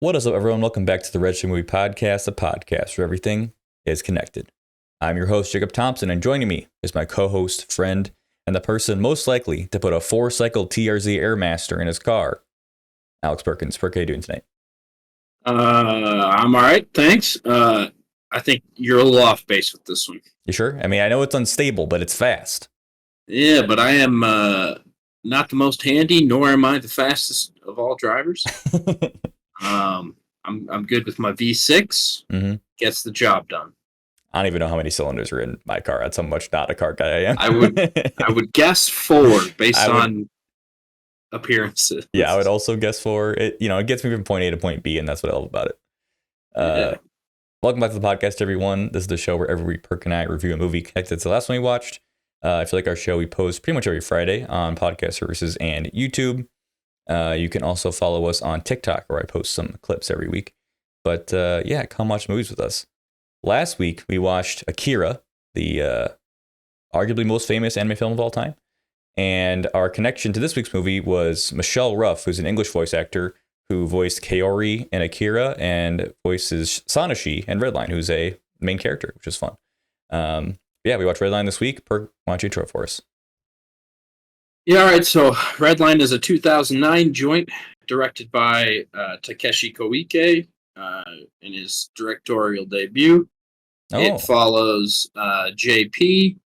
What is up, everyone? Welcome back to the Redline Movie Podcast, a podcast where everything is connected. I'm your host, Jacob Thompson, and joining me is my co-host, friend, and the person most likely to put a 4-cycle TRZ Airmaster in his car, Alex Perkins. Perk, how you doing tonight? I'm all right, thanks. I think you're a little off base with this one. You sure? I mean, I know it's unstable, but it's fast. Yeah, but I am not the most handy, nor am I the fastest of all drivers. I'm good with my V6. Mm-hmm. Gets the job done. I don't even know how many cylinders are in my car. That's how much not a car guy I am. I would guess 4 based on appearances. Yeah, I would also guess 4. It gets me from point A to point B, and that's what I love about it. Yeah. Welcome back to the podcast, everyone. This is the show where every week Perk and I review a movie connected to the last one we watched. I feel like our show we post pretty much every Friday on podcast services and YouTube. You can also follow us on TikTok, where I post some clips every week. But yeah, come watch movies with us. Last week, we watched Akira, the arguably most famous anime film of all time. And our connection to this week's movie was Michelle Ruff, who's an English voice actor who voiced Kaori in Akira and voices Sanashi in Redline, who's a main character, which is fun. Yeah, we watched Redline this week. Perk, why don't you intro it for us? Yeah, all right. So Redline is a 2009 joint directed by Takeshi Koike in his directorial debut. Oh. It follows JP,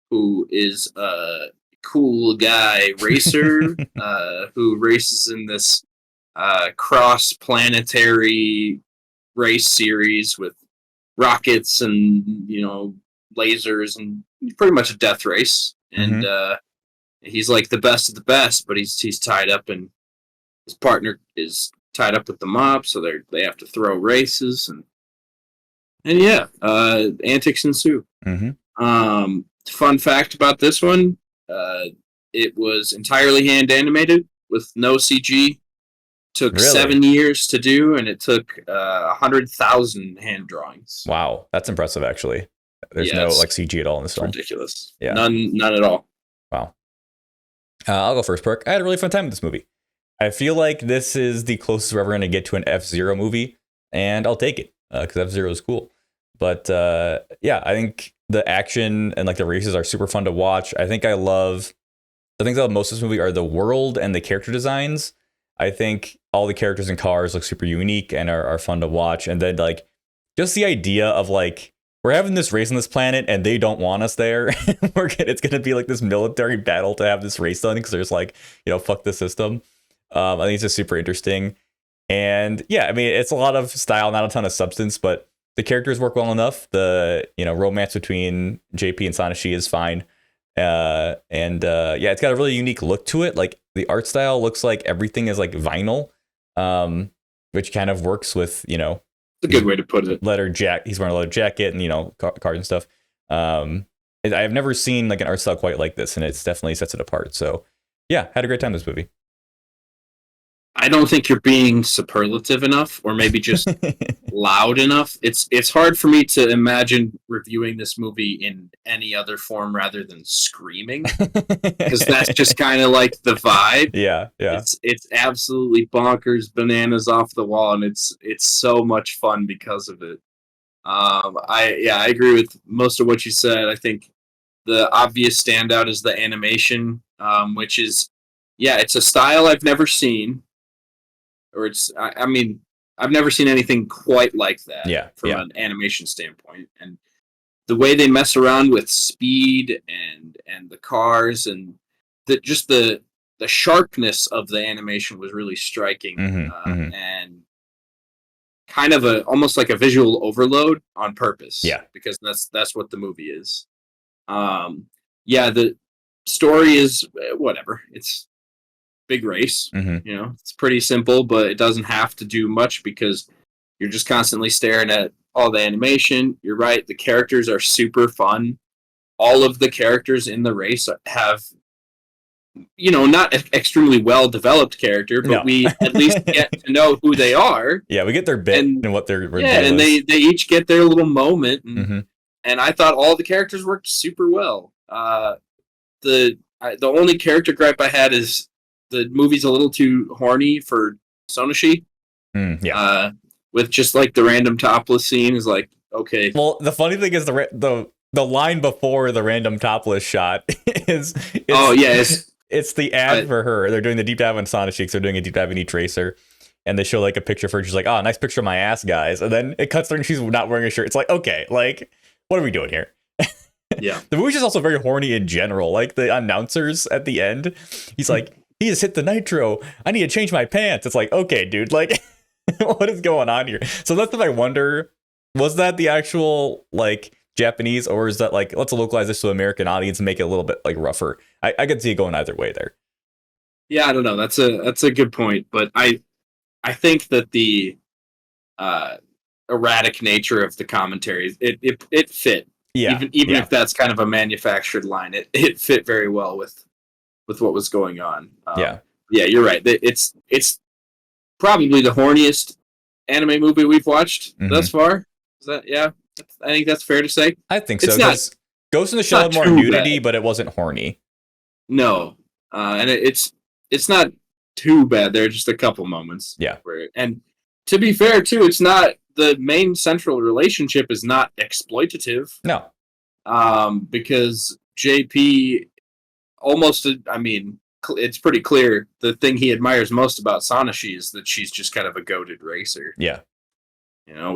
who is a cool guy racer who races in this cross-planetary race series with rockets and, lasers, and pretty much a death race. And he's like the best of the best, but he's tied up, and his partner is tied up with the mob, so they have to throw races, and yeah, antics ensue. Fun fact about this one, it was entirely hand animated with no CG. Took Really? 7 years to do, and it took 100,000 hand drawings. Wow, that's impressive, actually. There's no CG at all in this film. Ridiculous. Yeah. None at all. Wow. I'll go first, Perk. I had a really fun time with this movie. I feel like this is the closest we're ever going to get to an F-Zero movie, and I'll take it, because F-Zero is cool. But yeah, I think the action and like the races are super fun to watch. I think the things I love most of this movie are the world and the character designs. I think all the characters and cars look super unique and are fun to watch. And then like just the idea of like, we're having this race on this planet and they don't want us there. It's going to be like this military battle to have this race done because there's like, fuck the system. I think it's just super interesting. And yeah, I mean, it's a lot of style, not a ton of substance, but the characters work well enough. The, romance between JP and Sanashi is fine. Yeah, it's got a really unique look to it. Like the art style looks like everything is like vinyl, which kind of works with, it's a good way to put it. He's wearing a leather jacket and, cards and stuff. I've never seen like an art style quite like this, and it definitely sets it apart. So yeah, had a great time with this movie. I don't think you're being superlative enough, or maybe just loud enough. It's hard for me to imagine reviewing this movie in any other form rather than screaming, because that's just kind of like the vibe. Yeah. It's absolutely bonkers, bananas off the wall, and it's so much fun because of it. I agree with most of what you said. I think the obvious standout is the animation, which is it's a style I've never seen. Or I mean, I've never seen anything quite like that from an animation standpoint. And the way they mess around with speed and the cars and the sharpness of the animation was really striking. And kind of almost like a visual overload on purpose. Yeah. Because that's what the movie is. The story is whatever. It's big race. It's pretty simple, but it doesn't have to do much because you're just constantly staring at all the animation. You're right, the characters are super fun. All of the characters in the race have not an extremely well developed character, but we at least get to know who they are. Yeah, we get their bit and what they're and they each get their little moment, and I thought all the characters worked super well. The only character gripe I had is the movie's a little too horny for Sonoshi. Yeah. With just like the random topless scene is like, okay. Well, the funny thing is the line before the random topless shot is Oh yeah, it's the ad for her. They're doing the deep dive on Sonic Cheeks. They're doing a deep dive in E-Tracer. And they show like a picture of her. She's like, oh, nice picture of my ass, guys. And then it cuts her and she's not wearing a shirt. It's like, okay, like, what are we doing here? Yeah. The movie's just also very horny in general. Like the announcers at the end, he's like, he has hit the nitro. I need to change my pants. It's like, okay, dude, like, what is going on here? So that's what I wonder. Was that the actual like Japanese, or is that like, let's localize this to an American audience and make it a little bit like rougher? I could see it going either way there. Yeah, I don't know. That's a good point, but I think that the erratic nature of the commentary it fit. Yeah. Even if that's kind of a manufactured line, it fit very well with what was going on. Yeah, you're right. It's probably the horniest anime movie we've watched thus far. Is that I think that's fair to say. I think so. It's Ghost in the Shell had more nudity, but it wasn't horny. No, and it's not too bad. There are just a couple moments. Yeah, and to be fair too, it's not the main central relationship is not exploitative. No, because JP almost. I mean, it's pretty clear the thing he admires most about Sanashi is that she's just kind of a goated racer. Yeah. You know,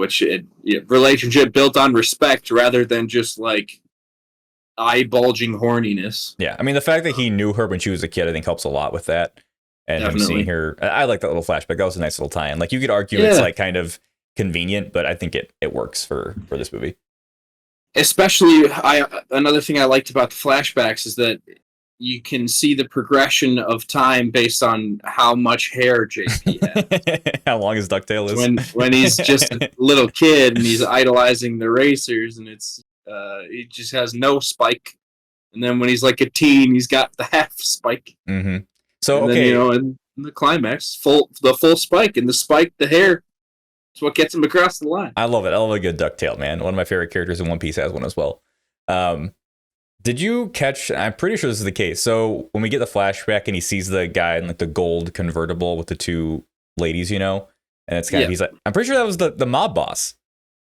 relationship built on respect rather than just like eye bulging horniness. Yeah, I mean the fact that he knew her when she was a kid, I think helps a lot with that. And Definitely. him seeing her, I like that little flashback. That was a nice little tie-in. Like you could argue it's like kind of convenient, but I think it works for this movie. Especially, another thing I liked about the flashbacks is that you can see the progression of time based on how much hair JP has. How long his ducktail is. When he's just a little kid and he's idolizing the racers, and it's he just has no spike. And then when he's like a teen, he's got the half spike. Mm-hmm. So and okay, then, in the climax, the full spike, and the spike, the hair. It's what gets him across the line. I love it. I love a good ducktail, man. One of my favorite characters in One Piece has one as well. Did you catch? I'm pretty sure this is the case. So when we get the flashback and he sees the guy in like the gold convertible with the two ladies, you know, and it's kind of he's like, I'm pretty sure that was the mob boss.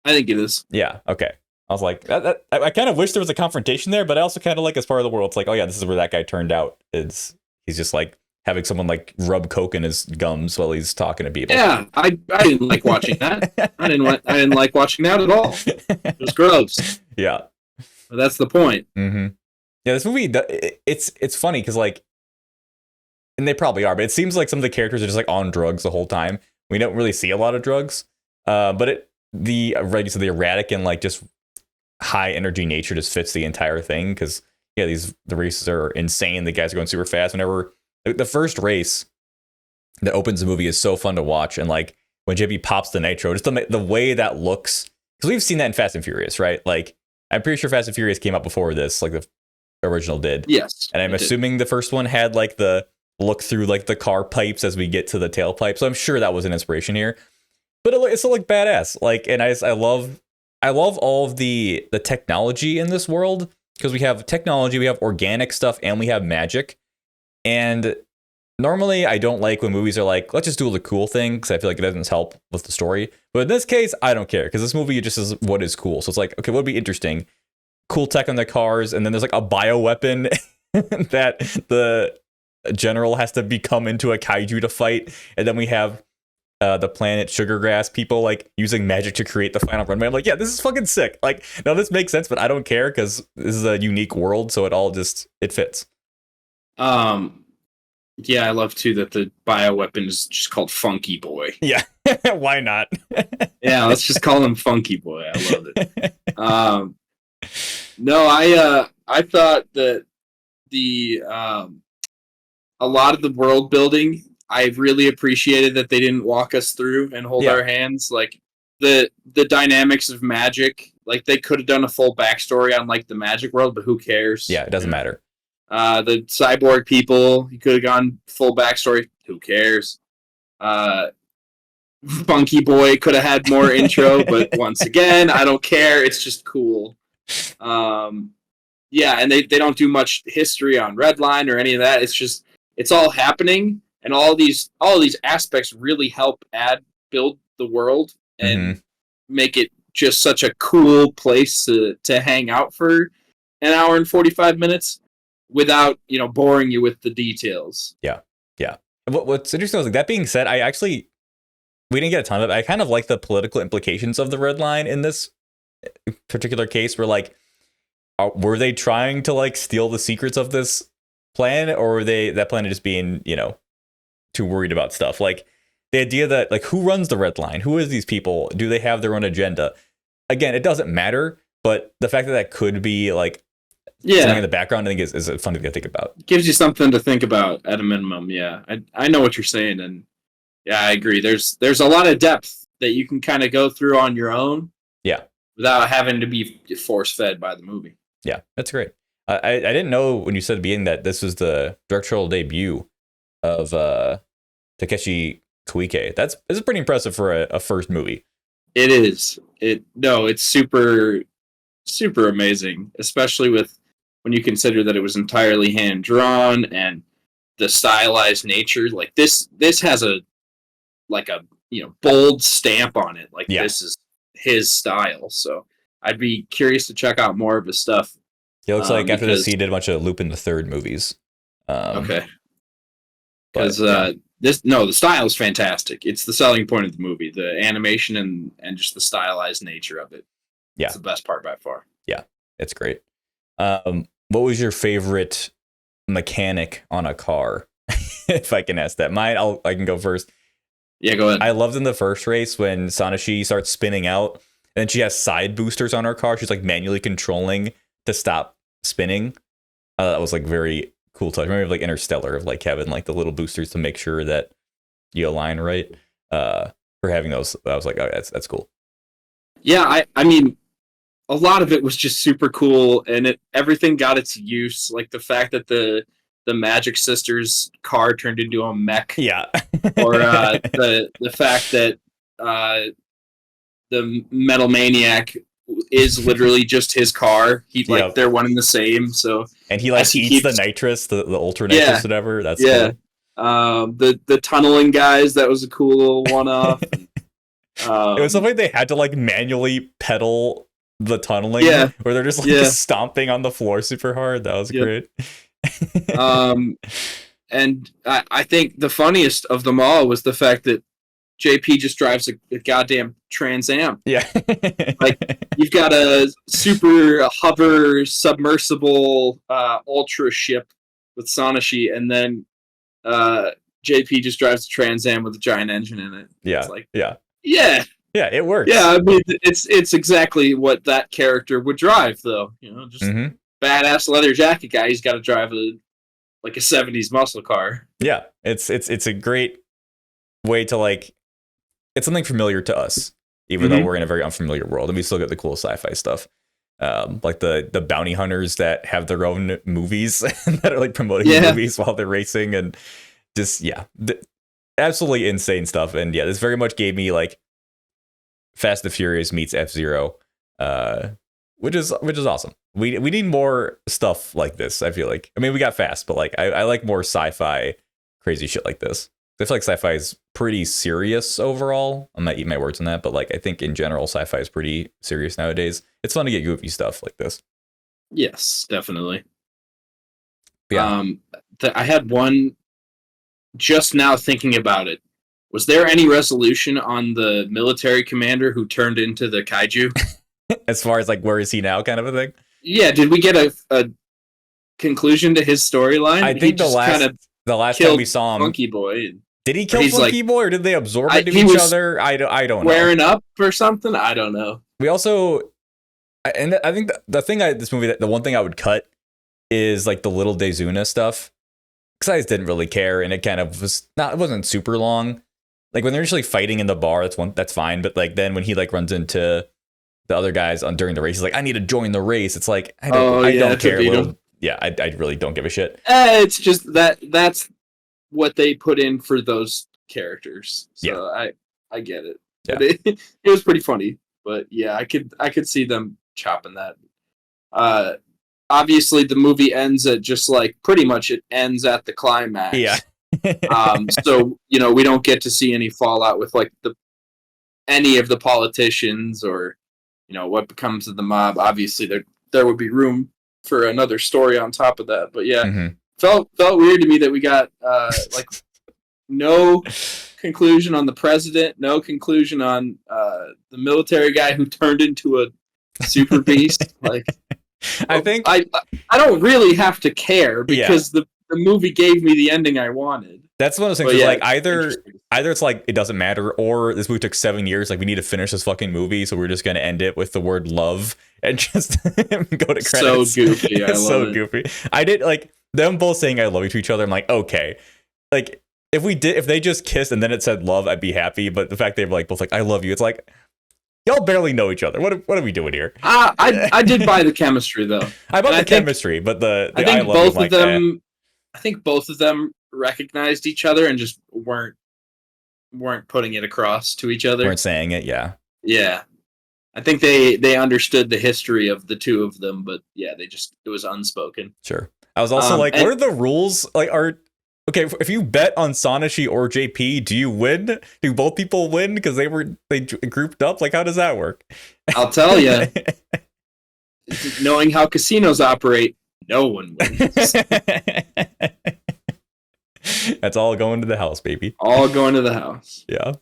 I think it is. Yeah. Okay. I was like, I kind of wish there was a confrontation there, but I also kind of like as part of the world. It's like, oh yeah, this is where that guy turned out. He's just like having someone like rub coke in his gums while he's talking to people. Yeah, I didn't like watching that. I didn't like watching that at all. It was gross. Yeah. But that's the point. Mm-hmm. Yeah, this movie, it's funny because like, and they probably are, but it seems like some of the characters are just like on drugs the whole time. We don't really see a lot of drugs, but the erratic and like just high energy nature just fits the entire thing because the races are insane. The guys are going super fast. Whenever the first race that opens the movie is so fun to watch, and like when JP pops the nitro, just the way that looks, because we've seen that in Fast and Furious, right? Like I'm pretty sure Fast and Furious came out before this, like the original did. Yes, and I'm assuming the first one had like the look through like the car pipes as we get to the tailpipe, so I'm sure that was an inspiration here. But it's still like badass, like, and I love all of the technology in this world because we have technology, we have organic stuff, and we have magic. And normally I don't like when movies are like, let's just do the cool thing because I feel like it doesn't help with the story. But in this case, I don't care because this movie just is what is cool. So it's like, okay, what would be interesting? Cool tech on the cars, and then there's like a bioweapon that the general has to become into a kaiju to fight, and then we have the planet Sugargrass people like using magic to create the final runway. I'm like, yeah, this is fucking sick. Like, no, this makes sense, but I don't care because this is a unique world, so it fits. Yeah, I love too that the bioweapon is just called Funky Boy. Yeah, why not? Yeah, let's just call him Funky Boy. I love it. No, I thought that the a lot of the world building, I really appreciated that they didn't walk us through and hold our hands. Like the dynamics of magic, like they could have done a full backstory on like the magic world, but who cares? Yeah, it doesn't matter. The cyborg people, you could have gone full backstory. Who cares? Funky Boy could have had more intro, but once again, I don't care. It's just cool. Yeah, and they don't do much history on Redline or any of that. It's just it's all happening, and all these aspects really help add build the world Mm-hmm. and make it just such a cool place to hang out for an hour and 45 minutes without, boring you with the details. Yeah. Yeah. What's interesting is, like, that being said, we didn't get a ton of it. I kind of like the political implications of the red line in this particular case, where like, were they trying to like steal the secrets of this plan, or were that planet just being, too worried about stuff? Like, the idea that, like, who runs the red line? Who is these people? Do they have their own agenda? Again, it doesn't matter, but the fact that could be like something in the background, I think is fun to think about. Gives you something to think about at a minimum. Yeah, I know what you're saying, and yeah, I agree. There's a lot of depth that you can kind of go through on your own. Yeah, without having to be force fed by the movie. Yeah, that's great. I didn't know when you said at the beginning that this was the directorial debut of Takeshi Koike. It's pretty impressive for a first movie. It is. It's super, super amazing, especially when you consider that it was entirely hand drawn and the stylized nature. Like this has a bold stamp on it. Like This is his style. So I'd be curious to check out more of his stuff. It looks like after this, he did a bunch of Lupin the Third movies. Okay. Because the style is fantastic. It's the selling point of the movie, the animation and just the stylized nature of it. Yeah, it's the best part by far. Yeah, it's great. What was your favorite mechanic on a car? If I can ask that, I can go first. Yeah, go ahead. I loved in the first race when Sanashi starts spinning out, and she has side boosters on her car. She's like manually controlling to stop spinning. That was like very cool touch. I remember like Interstellar of like having like the little boosters to make sure that you align right. For having those, I was like, oh, that's cool. Yeah, I mean, a lot of it was just super cool, and everything got its use. Like the fact that the Magic Sisters car turned into a mech. Yeah. Or the fact that the Metal Maniac is literally just his car. They're one and the same. So and he eats the nitrous, the ultra nitrous, whatever. That's cool. The tunneling guys, that was a cool little one-off. It was something they had to like manually pedal the tunneling, where they're just like stomping on the floor super hard. That was great. And I think the funniest of them all was the fact that JP just drives a goddamn Trans Am. Yeah. Like, you've got a super hover submersible ultra ship with Sanashi, and then JP just drives a Trans Am with a giant engine in it. Yeah. It's like, yeah, it works. Yeah, I mean, it's exactly what that character would drive, though. Just badass leather jacket guy. He's got to drive a 70s muscle car. Yeah, it's a great way to like. It's something familiar to us, even though we're in a very unfamiliar world, and we still get the cool sci-fi stuff, like the bounty hunters that have their own movies that are like promoting movies while they're racing, and just absolutely insane stuff. And this very much gave me like Fast and Furious meets F-Zero, which is awesome. We need more stuff like this. I feel like, I mean, we got Fast, but like I like more sci-fi crazy shit like this. I feel like sci-fi is pretty serious overall. I'm not eating my words on that, but like I think in general sci-fi is pretty serious nowadays. It's fun to get goofy stuff like this. Yes, definitely. Yeah. I had one just now thinking about it. Was there any resolution on the military commander who turned into the kaiju? As far as like, where is he now kind of a thing? Yeah, did we get a conclusion to his storyline? I think the last time we saw him, Funky Boy. Did he kill Funky Boy, or did they absorb into each other? I don't know. Wearing up or something? I don't know. We also, and I think this movie, the one thing I would cut is like the little Dezuna stuff, because I just didn't really care, and it kind of it wasn't super long. Like when they're usually fighting in the bar, that's fine. But like then when he like runs into the other guys during the race, he's like, I need to join the race. It's like I don't care. I really don't give a shit. It's just that's what they put in for those characters. So I get it. Yeah. But it was pretty funny. But yeah, I could see them chopping that. Obviously the movie ends at just like pretty much it ends at the climax. Yeah. So we don't get to see any fallout with like the any of the politicians or what becomes of the mob. Obviously, there would be room for another story on top of that. But yeah, felt weird to me that we got like no conclusion on the president, no conclusion on the military guy who turned into a super beast. Like, I think I don't really have to care because the movie gave me the ending I wanted. That's one of those things. Like either it's like it doesn't matter, or this movie took 7 years. Like we need to finish this fucking movie, so we're just gonna end it with the word love and just go to credits. So goofy. It's so goofy. I did like them both saying "I love you" to each other. I'm like, okay, like if they just kissed and then it said love, I'd be happy. But the fact they were like both like "I love you," it's like y'all barely know each other. What are we doing here? I did buy the chemistry though. I bought the chemistry, but the I think both of them. I think both of them recognized each other and just weren't putting it across to each other. Weren't saying it, yeah. Yeah. I think they understood the history of the two of them, but yeah, it was unspoken. Sure. I was also like, what are the rules? Like, okay, if you bet on Sanashi or JP, do you win? Do both people win because they grouped up? Like, how does that work? I'll tell you. Knowing how casinos operate, no one wins. That's all going to the house, baby. All going to the house. Yeah.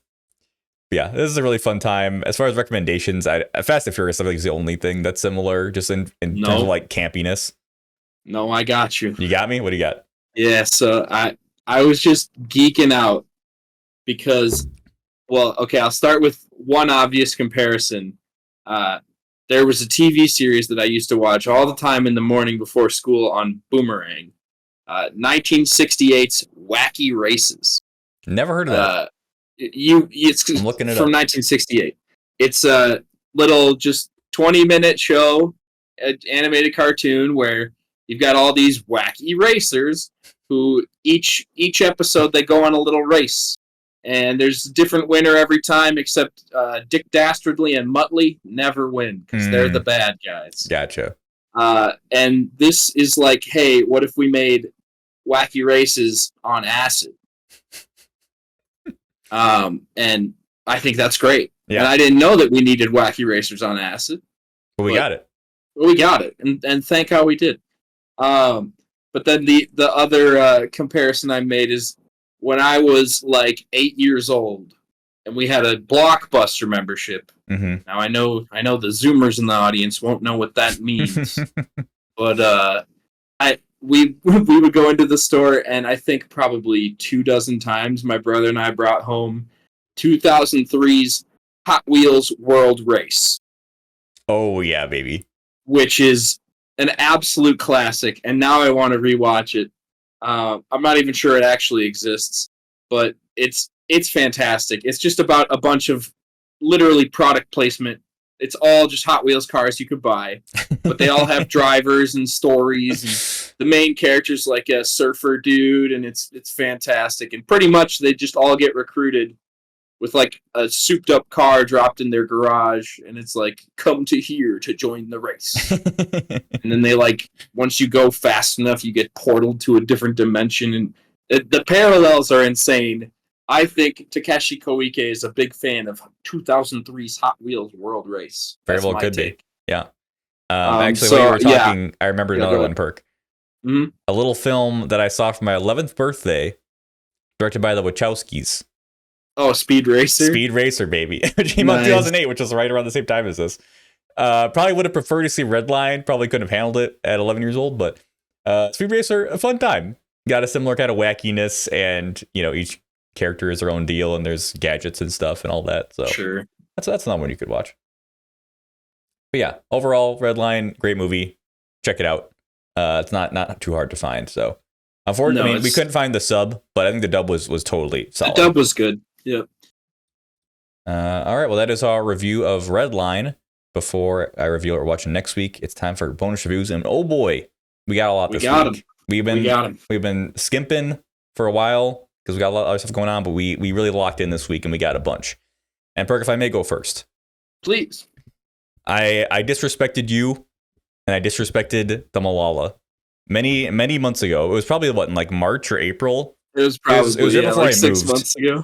This is a really fun time. As far as recommendations, Fast and Furious, I think, is the only thing that's similar, just in terms of like campiness. No, I got you. You got me? What do you got? Yeah, so I was just geeking out because, well, okay, I'll start with one obvious comparison. There was a TV series that I used to watch all the time in the morning before school on Boomerang. 1968's Wacky Races. Never heard of that. I'm looking it from 1968. It's a little just 20-minute show, an animated cartoon where you've got all these wacky racers who each episode they go on a little race. And there's a different winner every time, except Dick Dastardly and Muttley never win because they're the bad guys. Gotcha. And this is like, hey, what if we made Wacky Races on acid? And I think that's great. Yeah. And I didn't know that we needed Wacky Racers on acid. But we got it. We got it, and thank God we did. But then the other comparison I made is when I was like 8 years old, and we had a Blockbuster membership. Mm-hmm. Now I know the Zoomers in the audience won't know what that means, but we would go into the store, and I think probably 24 times my brother and I brought home 2003's Hot Wheels World Race. Oh yeah, baby! Which is an absolute classic, and now I want to rewatch it. I'm not even sure it actually exists, but it's fantastic. It's just about a bunch of literally product placement. It's all just Hot Wheels cars you could buy, but they all have drivers and stories, and the main character's like a surfer dude, and it's fantastic. And pretty much they just all get recruited with like a souped up car dropped in their garage, and it's like, come to here to join the race. And then they like, once you go fast enough, you get portaled to a different dimension, and the parallels are insane. I think Takeshi Koike is a big fan of 2003's Hot Wheels World Race. Very well could be. Yeah. Actually, when you were talking, I remember another one, Perk. Mm-hmm. A little film that I saw for my 11th birthday, directed by the Wachowskis. Oh, Speed Racer? Speed Racer, baby. Which came out in 2008, which was right around the same time as this. Probably would have preferred to see Redline. Probably couldn't have handled it at 11 years old, but Speed Racer, a fun time. Got a similar kind of wackiness, and each character is their own deal, and there's gadgets and stuff and all that. So sure, that's not one you could watch. But yeah, overall, Redline, great movie. Check it out. It's not too hard to find. So unfortunately, we couldn't find the sub, but I think the dub was totally solid. The dub was good. Yep. All right. Well, that is our review of Redline. Before I reveal what we're watching next week, it's time for bonus reviews. And oh boy, we got a lot this week. We've been skimping for a while because we got a lot of other stuff going on, but we really locked in this week and we got a bunch. And Perk, if I may go first. Please. I disrespected you, and I disrespected the Malala many months ago. It was probably in like March or April. It was probably it was right before like I 6 moved. months ago.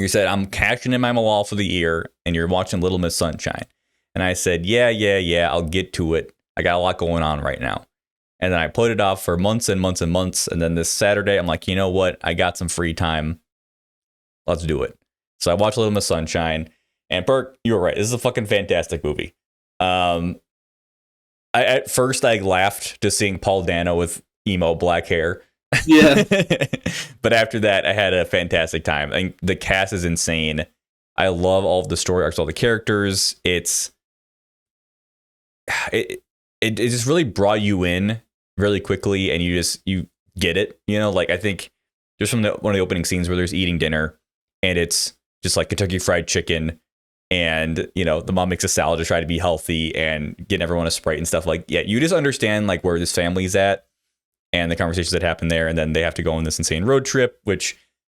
You said, I'm cashing in my Malal for the year, and you're watching Little Miss Sunshine. And I said, yeah, I'll get to it. I got a lot going on right now. And then I put it off for months and months and months. And then this Saturday, I'm like, you know what? I got some free time. Let's do it. So I watched Little Miss Sunshine. And Perk, you were right. This is a fucking fantastic movie. At first, I laughed just seeing Paul Dano with emo black hair. Yeah. But after that, I had a fantastic time. I think the cast is insane. I love all of the story arcs, all the characters. It just really brought you in really quickly, and you get it. You know, like I think just from one of the opening scenes where there's eating dinner, and it's just like Kentucky Fried Chicken, and you know the mom makes a salad to try to be healthy and getting everyone a Sprite and stuff. Like, yeah, you just understand like where this family's at and the conversations that happen there, and then they have to go on this insane road trip, which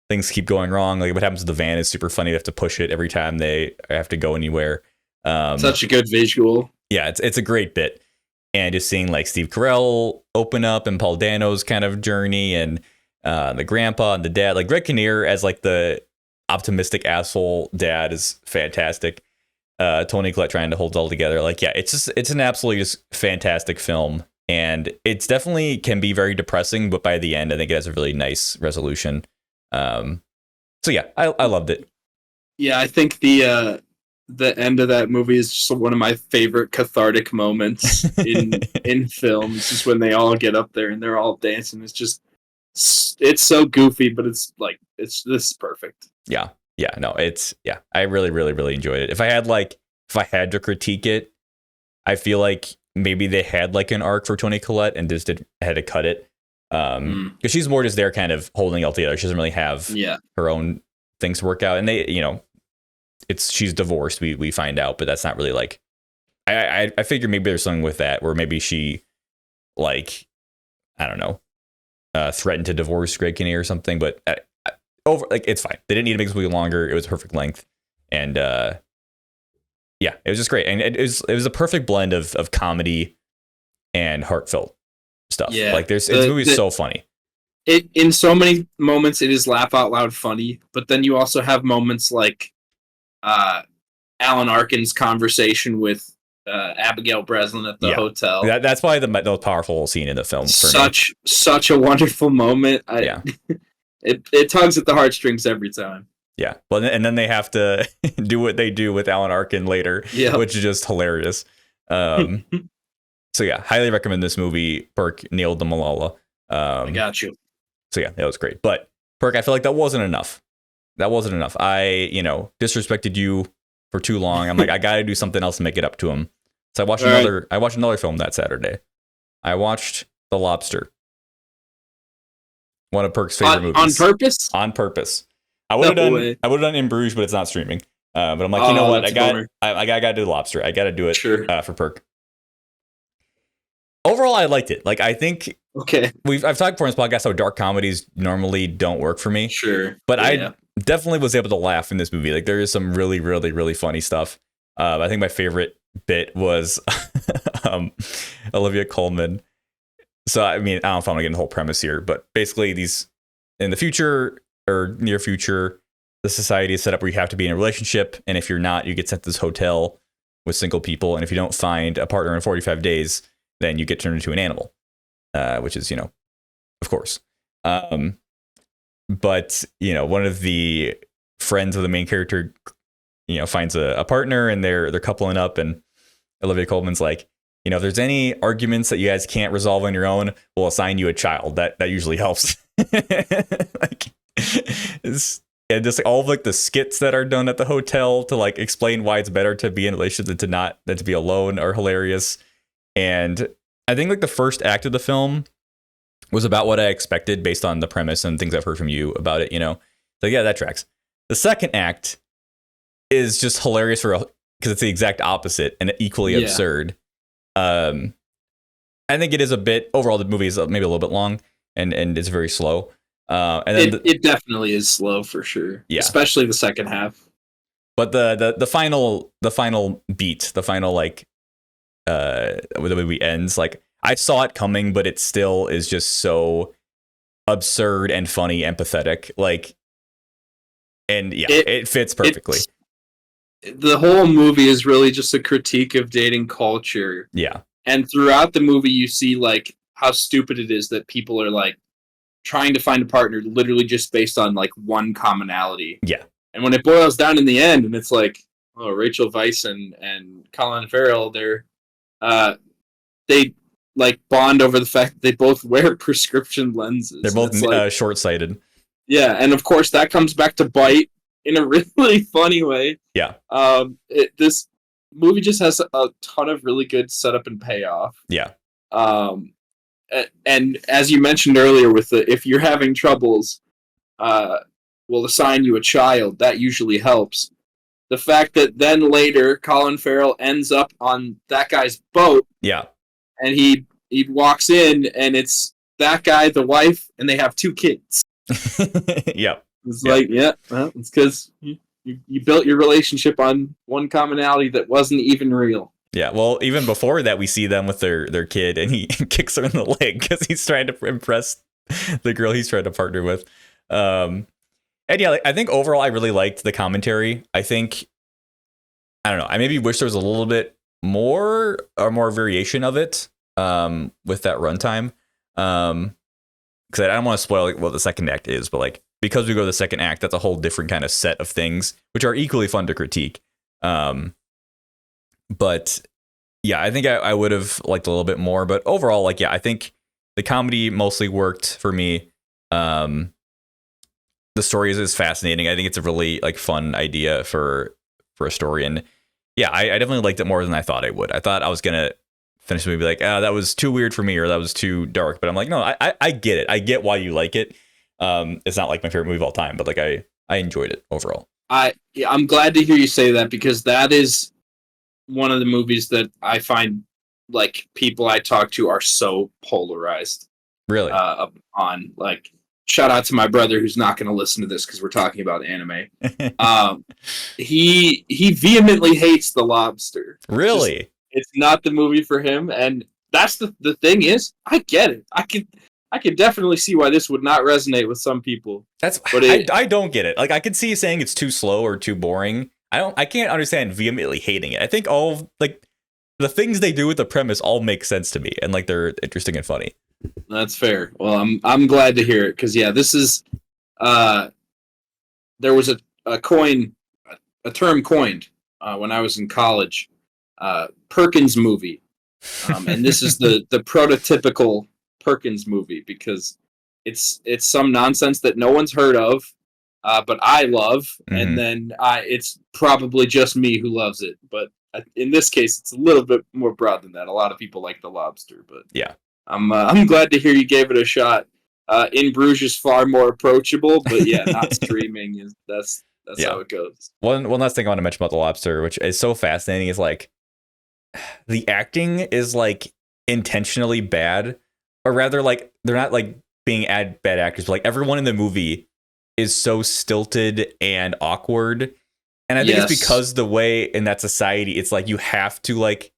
things keep going wrong. Like what happens to the van is super funny. They have to push it every time they have to go anywhere. Such a good visual. Yeah, it's a great bit. And just seeing like Steve Carell open up and Paul Dano's kind of journey, and the grandpa and the dad, like Greg Kinnear as like the optimistic asshole dad is fantastic. Tony Collette trying to hold it all together. Like, yeah, it's an absolutely just fantastic film. And it's definitely can be very depressing, but by the end, I think it has a really nice resolution. So yeah, I loved it. Yeah, I think the end of that movie is just one of my favorite cathartic moments in films. Is when they all get up there and they're all dancing. It's so goofy, but it's like this is perfect. Yeah, no, I really, really, really enjoyed it. If I had to critique it, I feel like maybe they had like an arc for Toni Collette and just had to cut it. Because she's more just there kind of holding it all together. She doesn't really have her own things to work out. And they, you know, she's divorced, we find out, but that's not really like, I figure maybe there's something with that where maybe she like, I don't know, threatened to divorce Greg Kinnear or something, but it's fine. They didn't need to make this movie longer. It was perfect length. And, yeah, it was just great. And it was a perfect blend of comedy and heartfelt stuff. Yeah. Like this movie is so funny. It in so many moments it is laugh out loud funny, but then you also have moments like Alan Arkin's conversation with Abigail Breslin at the hotel. That's probably the most powerful scene in the film. Such a wonderful moment. It tugs at the heartstrings every time. Yeah, well, and then they have to do what they do with Alan Arkin later, which is just hilarious. So yeah, highly recommend this movie. Perk nailed the Malala. I got you. So yeah, that was great. But Perk, I feel like that wasn't enough. I, disrespected you for too long. I'm like, I got to do something else to make it up to him. So I watched another film that Saturday. I watched The Lobster. One of Perk's favorite movies. On purpose? On purpose. I would have done In Bruges, but it's not streaming. But I'm like, you know what? I got to do Lobster. I got to do it for Perk. Overall, I liked it. Like, I think I've talked before in this podcast how dark comedies normally don't work for me. Sure, but I definitely was able to laugh in this movie. Like, there is some really, really, really funny stuff. I think my favorite bit was Olivia Colman. So I mean, I don't know if I'm gonna get into the whole premise here, but basically, in the future or near future, the society is set up where you have to be in a relationship, and if you're not, you get sent to this hotel with single people, and if you don't find a partner in 45 days, then you get turned into an animal, which is, of course. But one of the friends of the main character, finds a partner, and they're coupling up, and Olivia Colman's like, if there's any arguments that you guys can't resolve on your own, we'll assign you a child. That usually helps. And just like all of like the skits that are done at the hotel to like explain why it's better to be in a relationship than to be alone are hilarious. And I think like the first act of the film was about what I expected based on the premise and things I've heard from you about it, So yeah, that tracks. The second act is just hilarious because it's the exact opposite and equally absurd. I think it is a bit, overall the movie is maybe a little bit long and it's very slow. And then it definitely is slow for sure. Yeah. Especially the second half. But the final beat, the final like the movie ends, like I saw it coming, but it still is just so absurd and funny and pathetic. Like And yeah, it fits perfectly. The whole movie is really just a critique of dating culture. Yeah. And throughout the movie, you see like how stupid it is that people are like trying to find a partner literally just based on like one commonality. Yeah. And when it boils down in the end, and it's like, oh, Rachel Weisz and Colin Farrell, they like bond over the fact that they both wear prescription lenses. They're both like, short-sighted. Yeah, and of course that comes back to bite in a really funny way. Yeah. This movie just has a ton of really good setup and payoff. Yeah. And as you mentioned earlier, with if you're having troubles, we'll assign you a child. That usually helps. The fact that then later Colin Farrell ends up on that guy's boat. Yeah. And he walks in, and it's that guy, the wife, and they have 2 kids. Yeah. It's like, well, it's because you built your relationship on one commonality that wasn't even real. Yeah, well, even before that, we see them with their kid, and he kicks her in the leg because he's trying to impress the girl he's trying to partner with. And yeah, I think overall, I really liked the commentary. I think, I don't know, I maybe wish there was a little bit more variation of it with that runtime. Because I don't want to spoil like, what the second act is, but like because we go to the second act, that's a whole different kind of set of things, which are equally fun to critique. But yeah, I think I would have liked a little bit more. But overall, like, yeah, I think the comedy mostly worked for me. The story is fascinating. I think it's a really like fun idea for a story. And yeah, I definitely liked it more than I thought I would. I thought I was going to finish the movie like, that was too weird for me, or that was too dark. But I'm like, no, I get it. I get why you like it. It's not like my favorite movie of all time, but like I enjoyed it overall. I'm glad to hear you say that, because that is one of the movies that I find like people I talk to are so polarized. Really? On like, shout out to my brother who's not going to listen to this because we're talking about anime. He vehemently hates The Lobster. Really? It's not the movie for him, and that's the thing is, I get it. I could definitely see why this would not resonate with some people. I don't get it. Like, I could see you saying it's too slow or too boring. I can't understand vehemently hating it. I think all like the things they do with the premise all make sense to me, and like they're interesting and funny. That's fair. Well, I'm glad to hear it, because yeah, this is there was a term coined when I was in college, Perkins movie, and this is the prototypical Perkins movie, because it's some nonsense that no one's heard of, but I love, and then it's probably just me who loves it. But in this case, it's a little bit more broad than that. A lot of people like The Lobster, but yeah, I'm glad to hear you gave it a shot. In Bruges is far more approachable, but yeah, not streaming is that's how it goes. One last thing I want to mention about The Lobster, which is so fascinating, is like the acting is like intentionally bad, or rather, like they're not like being bad actors, but like everyone in the movie is so stilted and awkward. And I think it's because the way in that society, it's like you have to like,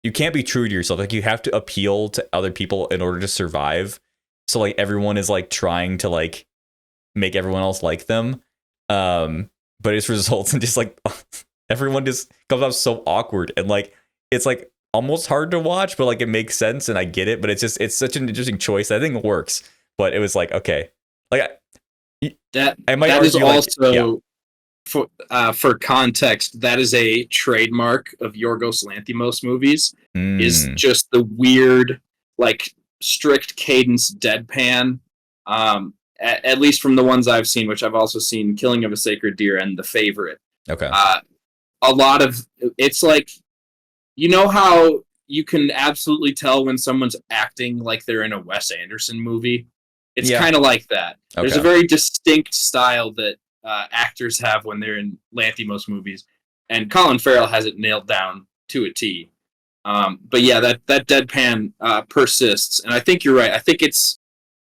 you can't be true to yourself. Like you have to appeal to other people in order to survive. So like everyone is like trying to like make everyone else like them. But it results in just like everyone just comes out so awkward, and like it's like almost hard to watch, but like it makes sense and I get it. But it's such an interesting choice. I think it works, but it was like, okay, like that is like, also for context, that is a trademark of Yorgos Lanthimos movies. Is just the weird, like strict cadence deadpan. At least from the ones I've seen, which I've also seen Killing of a Sacred Deer and The Favorite. Okay. A lot of it's like, you know how you can absolutely tell when someone's acting like they're in a Wes Anderson movie? It's kind of like that. Okay. There's a very distinct style that actors have when they're in Lanthimos movies, and Colin Farrell has it nailed down to a T. But yeah, that deadpan persists, and I think you're right. I think it's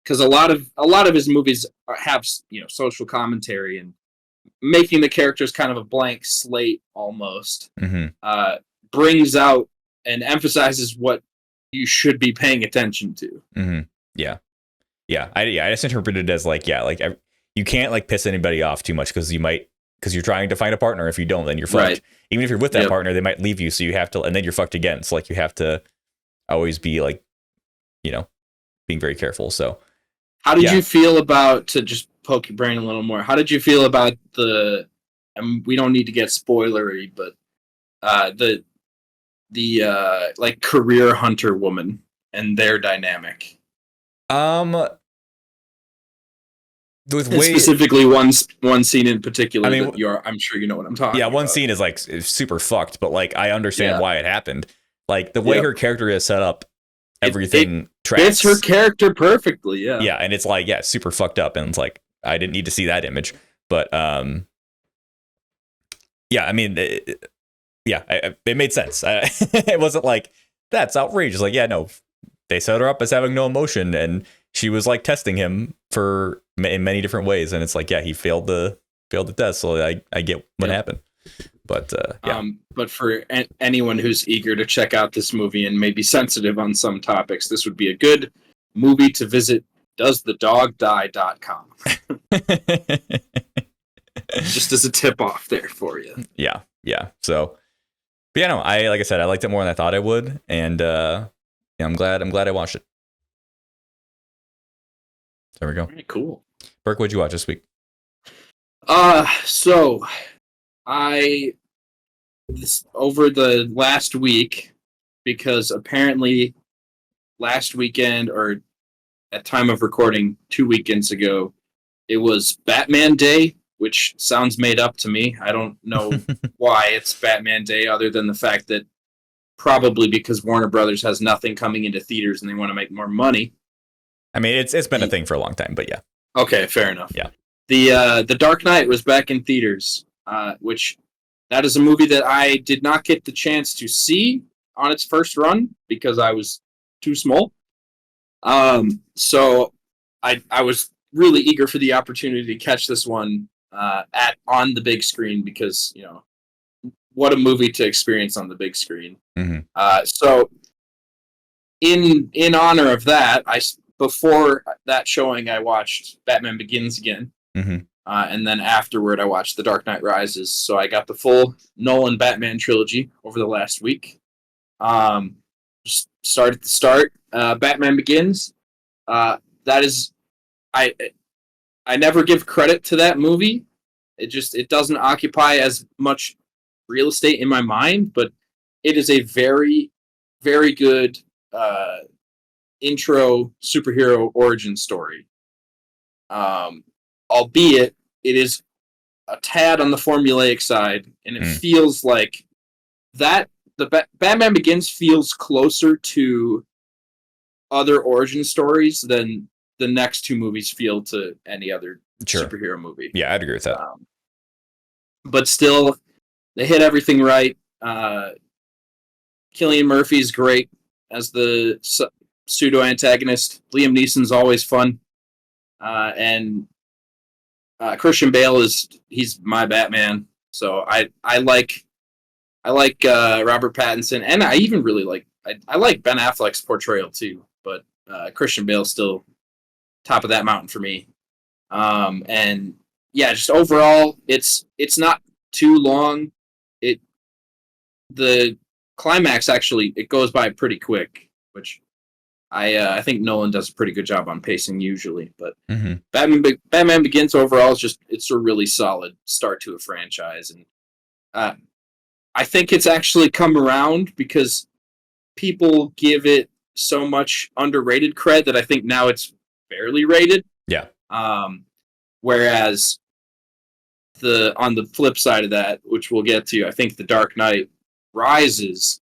because a lot of his movies have, you know, social commentary and making the characters kind of a blank slate almost. Brings out and emphasizes what you should be paying attention to. Yeah. I just interpreted it as like, yeah, like you can't like piss anybody off too much because you're trying to find a partner. If you don't, then you're fucked. Right. Even if you're with that partner, they might leave you, so you have to, and then you're fucked again. So like you have to always be like, being very careful. So how did you feel about, to just poke your brain a little more, how did you feel about we don't need to get spoilery, but the like career hunter woman and their dynamic? Specifically one scene in particular. I'm sure you know what I'm talking about. Yeah, one scene is like super fucked, but like I understand why it happened. Like the way her character is set up, everything tracks. It's her character perfectly. Yeah. Yeah, and it's like super fucked up, and it's like I didn't need to see that image, but yeah, I mean, it made sense. It wasn't like that's outrageous. Like, yeah, no, they set her up as having no emotion, and she was like testing him in many different ways, and it's like, yeah, he failed the test, so I get what happened. But but for anyone who's eager to check out this movie and maybe sensitive on some topics, this would be a good movie to visit. DoesTheDogDie.com. Just as a tip off there for you. Yeah. So, but yeah, no, like I said, I liked it more than I thought I would, and I'm glad I watched it. There we go. Very cool. Perk, what'd you watch this week? So over the last week, because apparently last weekend, or at time of recording 2 weekends ago, it was Batman Day, which sounds made up to me. I don't know why it's Batman Day, other than the fact that probably because Warner Brothers has nothing coming into theaters and they want to make more money. I mean, it's been a thing for a long time, but yeah. Okay, fair enough. Yeah. The Dark Knight was back in theaters, which that is a movie that I did not get the chance to see on its first run because I was too small. So I was really eager for the opportunity to catch this one on the big screen because, what a movie to experience on the big screen. Mm-hmm. So in honor of that, before that showing, I watched Batman Begins again. Mm-hmm. And then afterward, I watched The Dark Knight Rises. So I got the full Nolan Batman trilogy over the last week. Just start at the start. Batman Begins. That is, I never give credit to that movie. It doesn't occupy as much real estate in my mind, but it is a very, very good intro superhero origin story. Albeit it is a tad on the formulaic side, and it feels like that Batman Begins feels closer to other origin stories than the next two movies feel to any other superhero movie. Yeah, I'd agree with that. But still, they hit everything right. Cillian Murphy's great as the pseudo-antagonist. Liam Neeson's always fun. And Christian Bale he's my Batman. So I like Robert Pattinson, and I even really like I like Ben Affleck's portrayal too. But Christian Bale's still top of that mountain for me. And yeah, just overall, it's not too long. The climax actually it goes by pretty quick, which I think Nolan does a pretty good job on pacing usually. But Batman Begins overall is it's a really solid start to a franchise, and I think it's actually come around because people give it so much underrated cred that I think now it's fairly rated. Yeah. Whereas on the flip side of that, which we'll get to, I think The Dark Knight Rises,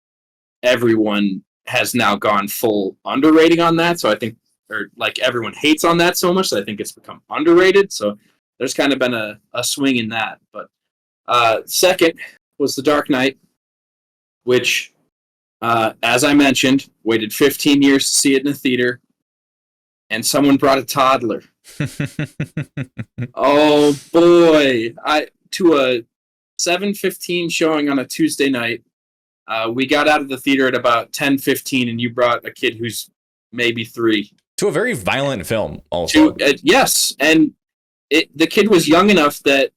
everyone has now gone full underrating on that. So I think, or like everyone hates on that so much that I think it's become underrated. So there's kind of been a swing in that. But second was The Dark Knight, which, as I mentioned, waited 15 years to see it in a theater, and someone brought a toddler. Oh boy! To a 7:15 showing on a Tuesday night. We got out of the theater at about 10:15, and you brought a kid who's maybe 3. To a very violent film, also. Yes, and the kid was young enough that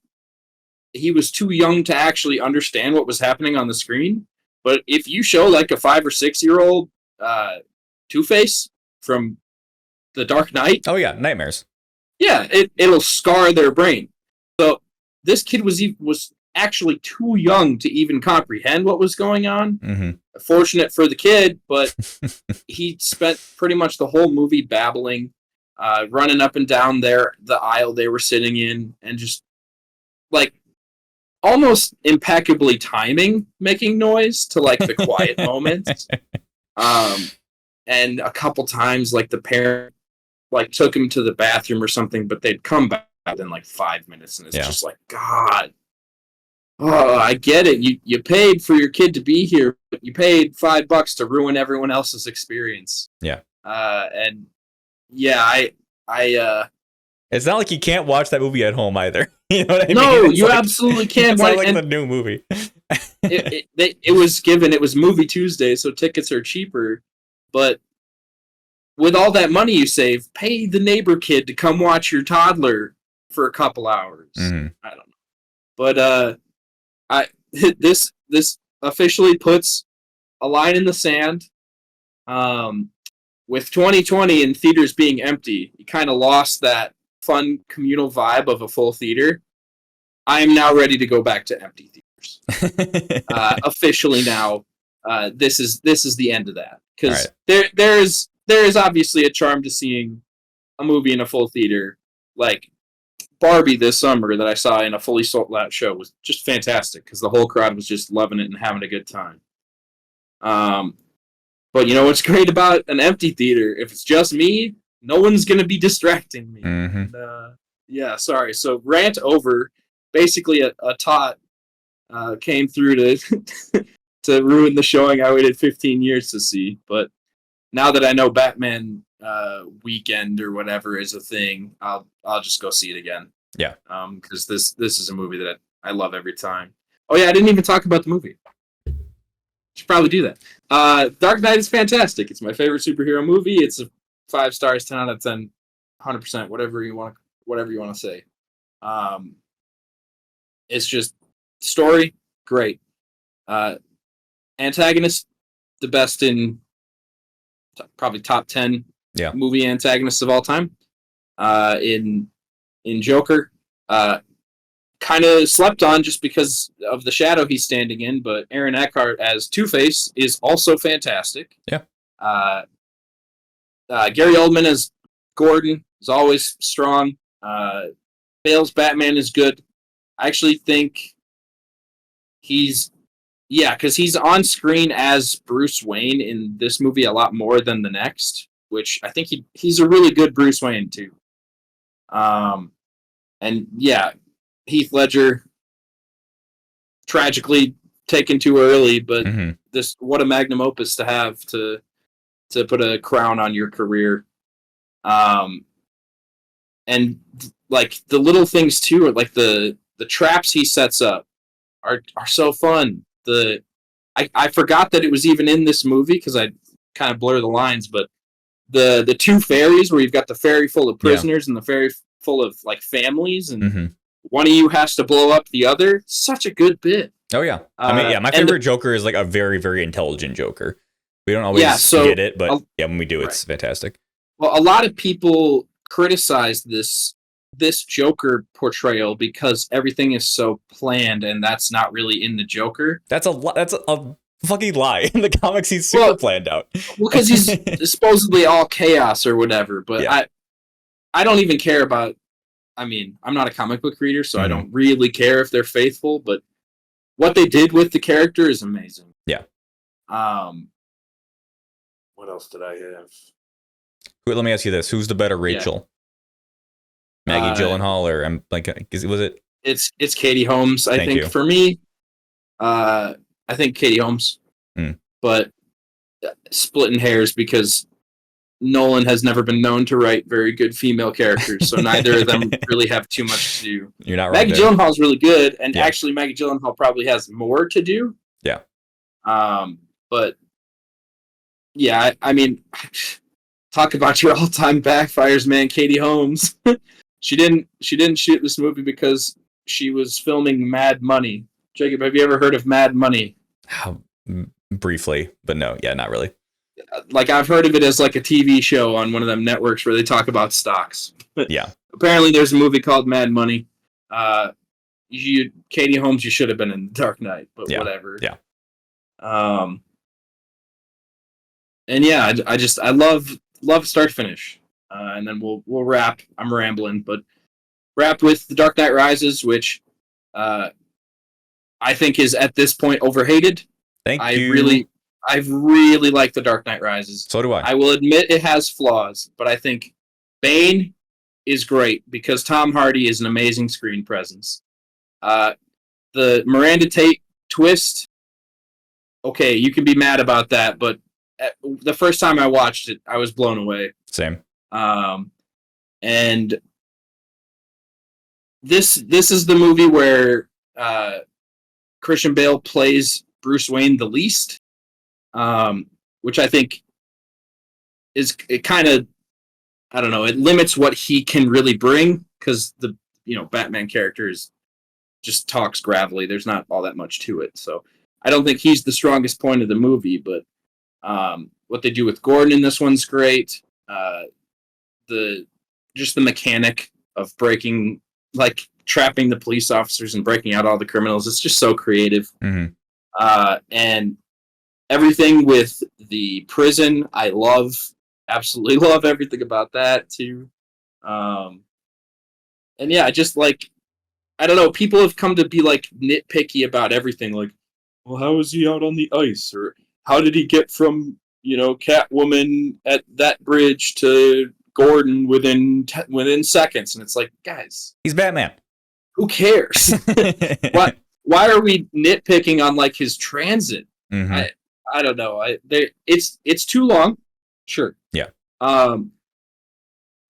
he was too young to actually understand what was happening on the screen. But if you show like a 5 or 6-year-old Two-Face from The Dark Knight, oh yeah, nightmares. Yeah, it'll scar their brain. So this kid was actually too young to even comprehend what was going on. Mm-hmm. Fortunate for the kid, but he spent pretty much the whole movie babbling, running up and down the aisle they were sitting in, and just like almost impeccably timing making noise to like the quiet moments. And a couple times, like the parent like took him to the bathroom or something, but they'd come back in like 5 minutes, and it's just like, God. Oh, I get it. You paid for your kid to be here, but you paid $5 to ruin everyone else's experience. Yeah. And yeah, I it's not like you can't watch that movie at home either. You know what I mean? No, It's you like, absolutely can. It's not like the new movie. it was Movie Tuesday, so tickets are cheaper. But with all that money you save, pay the neighbor kid to come watch your toddler for a couple hours. Mm-hmm. I don't know. But this officially puts a line in the sand. With 2020 and theaters being empty, you kind of lost that fun communal vibe of a full theater. I am now ready to go back to empty theaters. Officially now, this is the end of that, because there is obviously a charm to seeing a movie in a full theater. Like Barbie this summer that I saw in a fully sold out show was just fantastic because the whole crowd was just loving it and having a good time. But you know what's great about an empty theater? If it's just me, no one's going to be distracting me. Mm-hmm. And, yeah, sorry. So rant over. Basically, a tot came through to to ruin the showing I waited 15 years to see. But now that I know Batman Weekend or whatever is a thing, I'll just go see it again. Yeah. Because this is a movie that I love every time. Oh yeah, I didn't even talk about the movie. Should probably do that. Dark Knight is fantastic. It's my favorite superhero movie. It's a 5 stars, 10 out of 10, 100%, whatever you want to say. It's just story, great. Antagonist, the best in probably top 10 movie antagonists of all time. In Joker, kind of slept on just because of the shadow he's standing in, but Aaron Eckhart as Two-Face is also fantastic. Yeah. Gary Oldman as Gordon is always strong. Bale's Batman is good. I actually think because he's on screen as Bruce Wayne in this movie a lot more than the next, which I think he's a really good Bruce Wayne too. And yeah, Heath Ledger tragically taken too early, but what a magnum opus to have to put a crown on your career. And like the little things too, like the traps he sets up are so fun. I forgot that it was even in this movie because I kind of blur the lines, but the two ferries where you've got the ferry full of prisoners and the ferry full of like families, and one of you has to blow up the other. Such a good bit. Oh yeah, I mean, my favorite Joker is like a very, very intelligent Joker. We don't always get it, but when we do, it's fantastic. Well, a lot of people criticize this Joker portrayal because everything is so planned, and that's not really in the Joker. That's a fucking lie. In the comics, he's super planned out. Well, because he's supposedly all chaos or whatever, but I don't even care about. I mean, I'm not a comic book reader, so I don't really care if they're faithful, but what they did with the character is amazing. Yeah. What else did I have? Let me ask you this: who's the better Rachel? Maggie Gyllenhaal, or was it? It's Katie Holmes. I think for me, I think Katie Holmes, but splitting hairs because Nolan has never been known to write very good female characters, so neither of them really have too much to do. You're not right. Maggie Gyllenhaal's really good, and actually Maggie Gyllenhaal probably has more to do. Yeah. But yeah, I mean, talk about your all-time backfires, man. Katie Holmes, She didn't shoot this movie because she was filming Mad Money. Jacob, have you ever heard of Mad Money? Briefly, but no, yeah, not really. Like, I've heard of it as like a TV show on one of them networks where they talk about stocks. But yeah, apparently there's a movie called Mad Money. Katie Holmes, you should have been in Dark Knight, but whatever. Yeah. And yeah, I love start to finish. And then we'll wrap. I'm rambling, but wrap with The Dark Knight Rises, which I think is at this point overhated. Thank you. I really like The Dark Knight Rises. So do I. I will admit it has flaws, but I think Bane is great because Tom Hardy is an amazing screen presence. The Miranda Tate twist, okay, you can be mad about that, but the first time I watched it, I was blown away. Same. And this is the movie where Christian Bale plays Bruce Wayne the least, which I think it kind of, I don't know, it limits what he can really bring because the Batman character just talks gravelly. There's not all that much to it, so I don't think he's the strongest point of the movie. But what they do with Gordon in this one's great. The mechanic of trapping the police officers and breaking out all the criminals. It's just so creative. Mm-hmm. And everything with the prison, I absolutely love everything about that too. And yeah, just I don't know, people have come to be nitpicky about everything. Like, well, how is he out on the ice? Or how did he get from, Catwoman at that bridge to Gordon within seconds? And it's like, guys, he's Batman. Who cares? Why are we nitpicking on his transit? Mm-hmm. I don't know. It's too long. Sure. Yeah.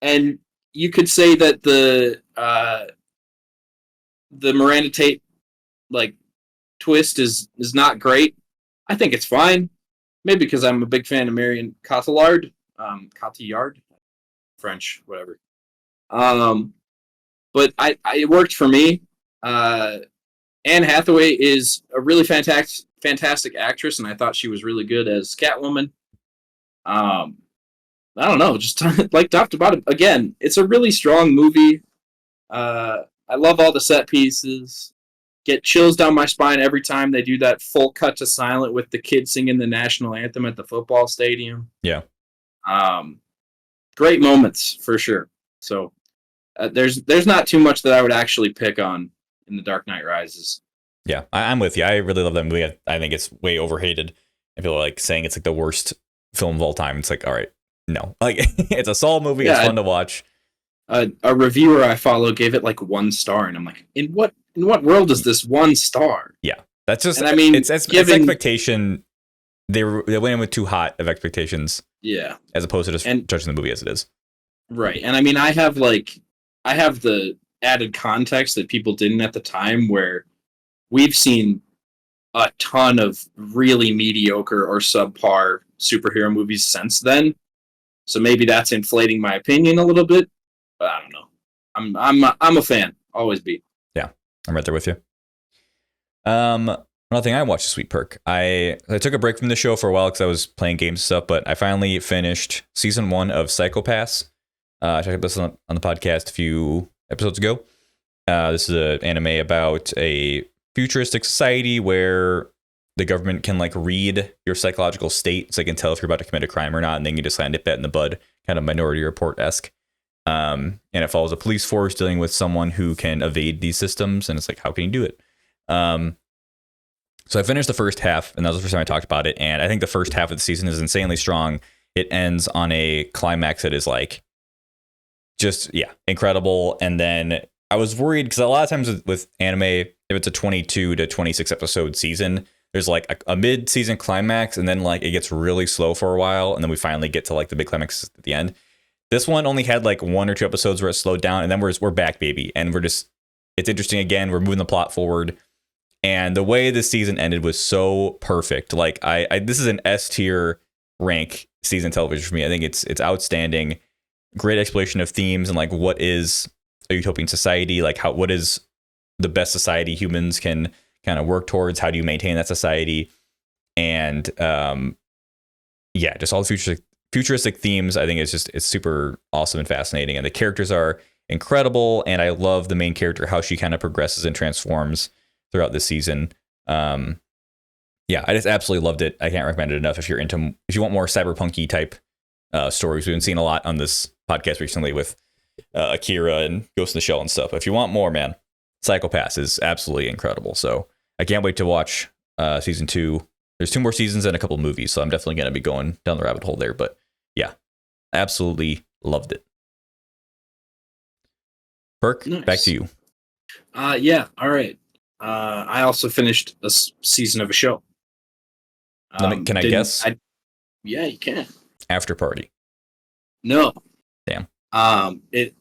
And you could say that the Miranda Tate twist is not great. I think it's fine. Maybe because I'm a big fan of Marion Cotillard. Cotillard? French, whatever. But it worked for me. Anne Hathaway is a really fantastic actress, and I thought she was really good as Catwoman. I don't know, just talked about it again. It's a really strong movie. I love all the set pieces. Get chills down my spine every time they do that full cut to silent with the kids singing the national anthem at the football stadium. Yeah. Great moments for sure. So there's not too much that I would actually pick on in The Dark Knight Rises. Yeah, I'm with you. I really love that movie. I think it's way overhated. I feel saying it's the worst film of all time. It's all right, no, it's a solid movie. Yeah, it's fun to watch. A reviewer I follow gave it 1 star, and I'm like, in what world is this 1 star? Yeah, that's just. And I mean, it's expectation. They went in with too hot of expectations. Yeah, as opposed to just judging the movie as it is. Right, and I mean, I have the added context that people didn't at the time, where we've seen a ton of really mediocre or subpar superhero movies since then. So maybe that's inflating my opinion a little bit. But I don't know. I'm a fan. Always be. Yeah, I'm right there with you. Another thing I watched this week, Perk. I took a break from the show for a while because I was playing games and stuff, but I finally finished season 1 of Psycho Pass. I talked about this on the podcast a few episodes ago. This is an anime about a futuristic society where the government can read your psychological state, so they can tell if you're about to commit a crime or not, and then you just nip that in the bud, kind of Minority Report-esque. And it follows a police force dealing with someone who can evade these systems, and it's how can you do it? So I finished the first half, and that was the first time I talked about it, and I think the first half of the season is insanely strong. It ends on a climax that is incredible. And then I was worried because a lot of times with anime, if it's a 22 to 26 episode season, there's a mid-season climax, and then it gets really slow for a while, and then we finally get to the big climax at the end. This one only had 1 or 2 episodes where it slowed down, and then we're back, baby, and it's interesting again. We're moving the plot forward, and the way this season ended was so perfect. This is an S tier rank season television for me. I think it's outstanding. Great exploration of themes and what is a utopian society. Like what is the best society humans can kind of work towards? How do you maintain that society? And just all the futuristic themes. I think it's super awesome and fascinating. And the characters are incredible. And I love the main character, how she kind of progresses and transforms throughout this season. I just absolutely loved it. I can't recommend it enough if you want more cyberpunky type stories. We've been seeing a lot on this podcast recently with Akira and Ghost in the Shell and stuff. But if you want more, man, Psycho Pass is absolutely incredible. So I can't wait to watch season 2. There's 2 more seasons and a couple of movies, so I'm definitely going to be going down the rabbit hole there. But yeah, absolutely loved it. Perk, nice. Back to you. Yeah, all right. I also finished a season of a show. Can I guess? Yeah, you can. After Party. No. Damn. It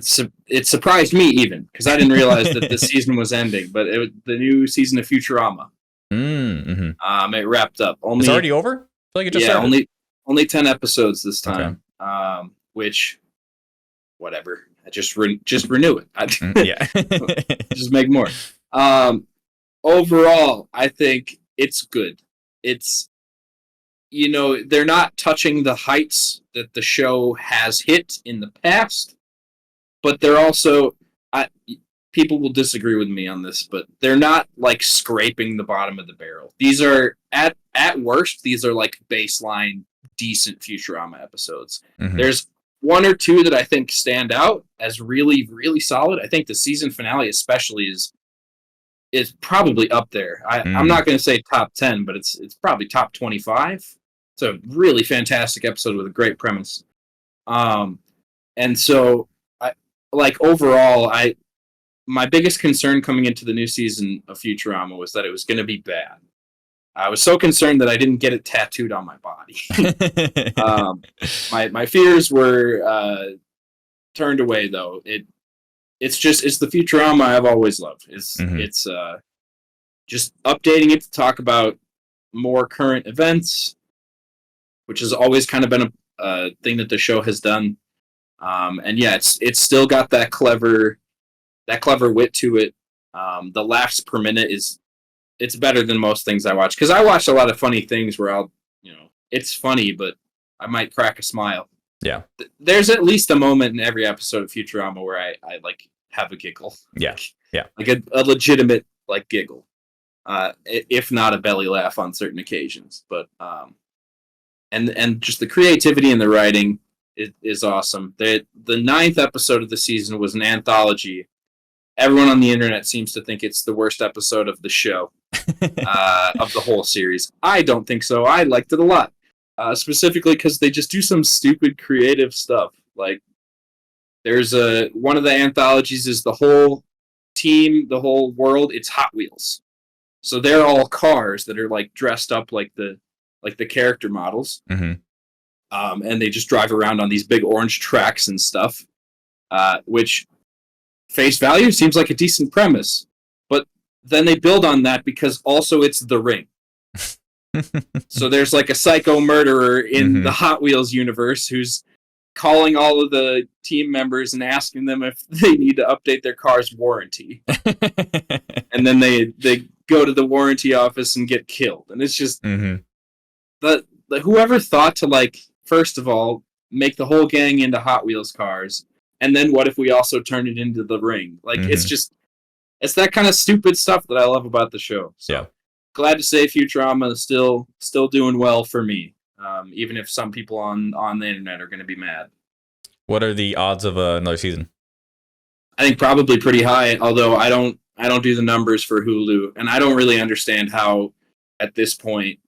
surprised me even because I didn't realize that the season was ending. But the new season of Futurama. Mm-hmm. It wrapped up. It's already over? I feel like it just started. only 10 episodes this time. Okay. Which, whatever. I just renew it. Just make more. Overall, I think it's good. It's, they're not touching the heights that the show has hit in the past, but they're also, people will disagree with me on this, but they're not like scraping the bottom of the barrel. These are at worst, these are like baseline decent Futurama episodes. Mm-hmm. There's 1 or 2 that I think stand out as really, really solid. I think the season finale especially is probably up there. I'm not going to say top 10, but it's probably top 25. It's a really fantastic episode with a great premise. And so overall, my biggest concern coming into the new season of Futurama was that it was going to be bad. I was so concerned that I didn't get it tattooed on my body. My fears were turned away, though. It's the Futurama I've always loved. It's just updating it to talk about more current events, which has always kind of been a thing that the show has done. And yeah, it's still got that clever wit to it. The laughs per minute it's better than most things I watch, because I watch a lot of funny things where it's funny, but I might crack a smile. Yeah. There's at least a moment in every episode of Futurama where I like have a giggle. Yeah. Yeah. Like a legitimate like giggle. If not a belly laugh on certain occasions. But and just the creativity and the writing is awesome. The 9th episode of the season was an anthology. Everyone on the internet seems to think it's the worst episode of the show, of the whole series. I don't think so. I liked it a lot. Specifically because they just do some stupid creative stuff. Like, there's one of the anthologies is the whole team, the whole world, it's Hot Wheels. So they're all cars that are like dressed up like the character models. Mm-hmm. And they just drive around on these big orange tracks and stuff, which face value seems like a decent premise. But then they build on that because also it's The Ring. So there's like a psycho murderer in the Hot Wheels universe who's calling all of the team members and asking them if they need to update their car's warranty. And then they go to the warranty office and get killed. And it's just the whoever thought to, like, first of all, make the whole gang into Hot Wheels cars, and then what if we also turn it into The Ring? Like, it's that kind of stupid stuff that I love about the show. So. Yeah. Glad to say Futurama is still doing well for me, even if some people on the internet are going to be mad. What are the odds of another season? I think probably pretty high, although I don't do the numbers for Hulu, and I don't really understand how, at this point,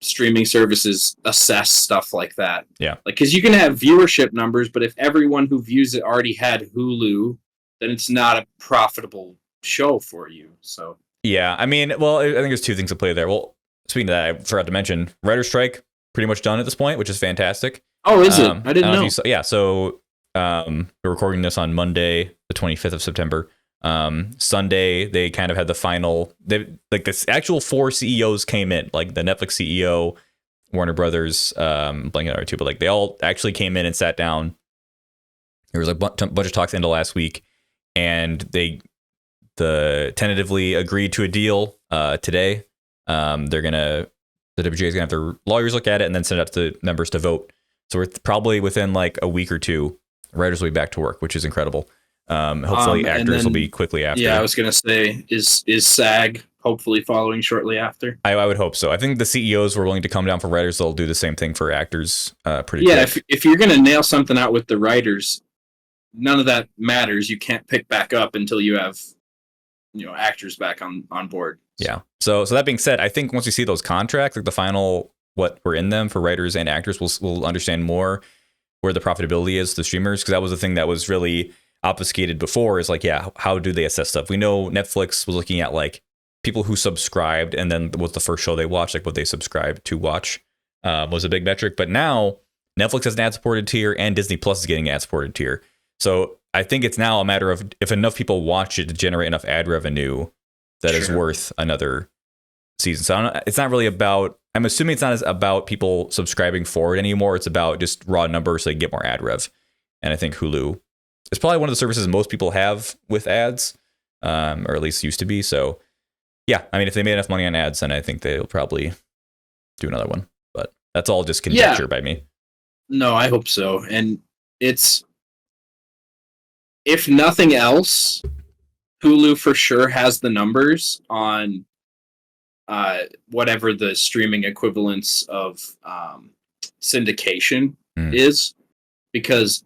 streaming services assess stuff like that. Yeah. Like, because you can have viewership numbers, but if everyone who views it already had Hulu, then it's not a profitable show for you, so... Yeah, I mean, well, I think there's 2 things to play there. Well, speaking of that, I forgot to mention, writer's strike, pretty much done at this point, which is fantastic. Oh, is it? I didn't know. Yeah, so we're recording this on Monday, the 25th of September. Sunday, they kind of had the final, this actual 4 CEOs came in, like the Netflix CEO, Warner Brothers, blanking out 2, but like they all actually came in and sat down There was a bunch of talks into last week, and they tentatively agreed to a deal today. The WGA is gonna have their lawyers look at it and then send it up to members to vote. So we're probably within like a week or two, writers will be back to work, which is incredible. Hopefully actors will be quickly after. Yeah, I was gonna say, is SAG hopefully following shortly after? I would hope so. I think the CEOs were willing to come down for writers. They'll do the same thing for actors pretty quick. If you're gonna nail something out with the writers, none of that matters. You can't pick back up until you have actors back on board. Yeah. So that being said, I think once we see those contracts, like the final what were in them for writers and actors, we'll understand more where the profitability is to the streamers, because that was the thing that was really obfuscated before, is like, yeah, how do they assess stuff? We know Netflix was looking at like people who subscribed and then was the first show they watched, like what they subscribed to watch was a big metric. But now Netflix has an ad-supported tier and Disney Plus is getting an ad-supported tier. So I think it's now a matter of if enough people watch it to generate enough ad revenue that is worth another season. So it's not really about, I'm assuming it's not as about people subscribing for it anymore. It's about just raw numbers so they get more ad rev. And I think Hulu is probably one of the services most people have with ads, or at least used to be. So yeah, I mean, if they made enough money on ads, then I think they'll probably do another one. But that's all just conjecture by me. No, I hope so. And it's, if nothing else, Hulu for sure has the numbers on whatever the streaming equivalence of syndication is, because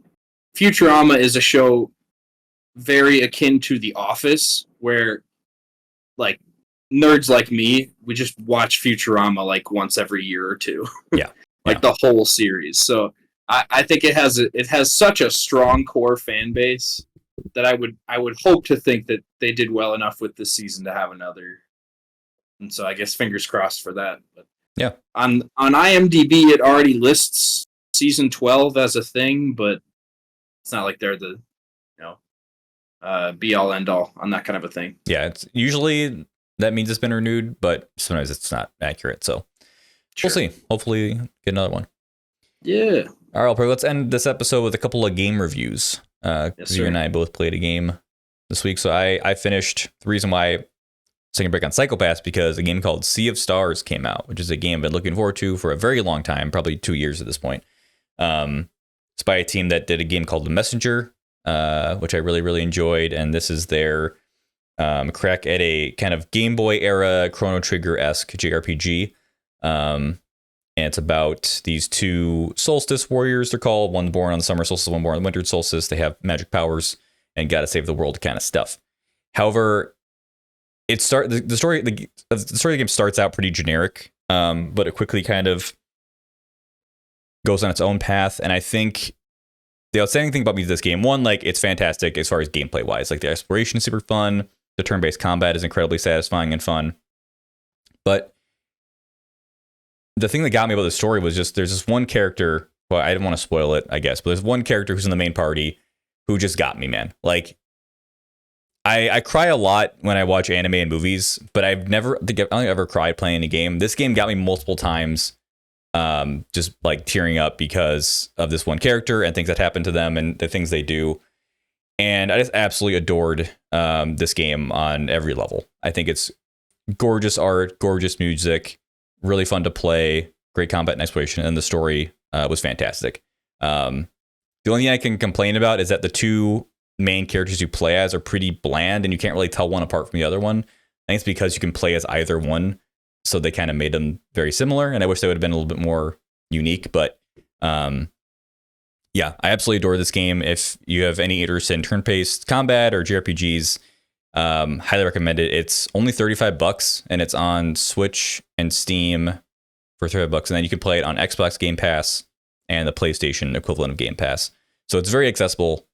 Futurama is a show very akin to The Office, where like nerds like me, we just watch Futurama like once every year or two. Yeah. The whole series. So I think it has such a strong core fan base that I would hope to think that they did well enough with this season to have another. And so I guess fingers crossed for that. But yeah, on IMDb it already lists season 12 as a thing, but it's not like they're the be all end all on that kind of a thing. Yeah, it's usually that means it's been renewed, but sometimes it's not accurate. So we'll see. Hopefully get another one. Yeah. All right, let's end this episode with a couple of game reviews. Yes, you and I both played a game this week. So I finished, the reason why I'm taking a break on Psychopaths, because a game called Sea of Stars came out, which is a game I've been looking forward to for a very long time, probably 2 years at this point. It's by a team that did a game called The Messenger, which I really, really enjoyed. And this is their crack at a kind of Game Boy era Chrono Trigger-esque JRPG. And it's about these two solstice warriors, they're called. One born on the summer solstice, one born on the winter solstice. They have magic powers and got to save the world kind of stuff. However, the story of the game starts out pretty generic, but it quickly kind of goes on its own path. And I think the outstanding thing about me this game, one, like, it's fantastic as far as gameplay wise. Like, the exploration is super fun. The turn-based combat is incredibly satisfying and fun. But the thing that got me about the story was just there's this one character. Well, I didn't want to spoil it, I guess, but there's one character who's in the main party who just got me, man. Like, I cry a lot when I watch anime and movies, but I only ever cried playing a game. This game got me multiple times, just like tearing up because of this one character and things that happen to them and the things they do. And I just absolutely adored this game on every level. I think it's gorgeous art, gorgeous music, really fun to play, great combat and exploration, and the story was fantastic. The only thing I can complain about is that the two main characters you play as are pretty bland, and you can't really tell one apart from the other one. I think it's because you can play as either one, so they kind of made them very similar, and I wish they would have been a little bit more unique, but yeah, I absolutely adore this game. If you have any interest in turn-based combat or JRPGs, highly recommend it. It's only $35 and it's on Switch and Steam for $35, and then you can play it on Xbox Game Pass and the PlayStation equivalent of Game Pass. So it's very accessible.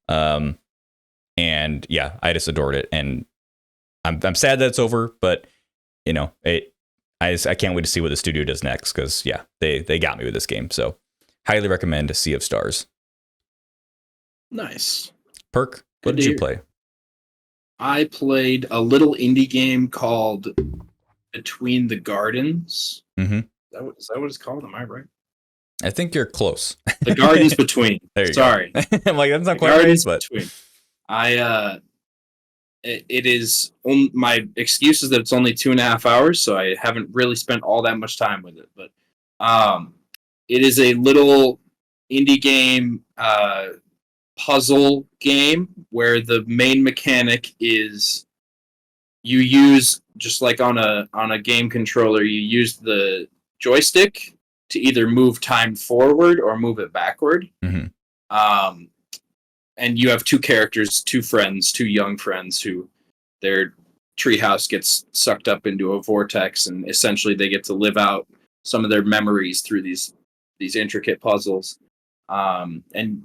And yeah, I just adored it, and I'm sad that it's over, but I can't wait to see what the studio does next, because yeah, they got me with this game. So highly recommend Sea of Stars. Nice. Perk, what did you play? I played a little indie game called Between the Gardens. Mm-hmm. Is that what it's called? Am I right? I think you're close. The Gardens Between. There you Sorry. go. I'm like, that's not The quite right, Gardens but Between. It is my excuse is that it's only 2.5 hours, so I haven't really spent all that much time with it. But it is a little indie game, puzzle game where the main mechanic is you use, just like on a game controller, you use the joystick to either move time forward or move it backward. Mhm. And you have two characters, two young friends who their treehouse gets sucked up into a vortex, and essentially they get to live out some of their memories through these intricate puzzles. And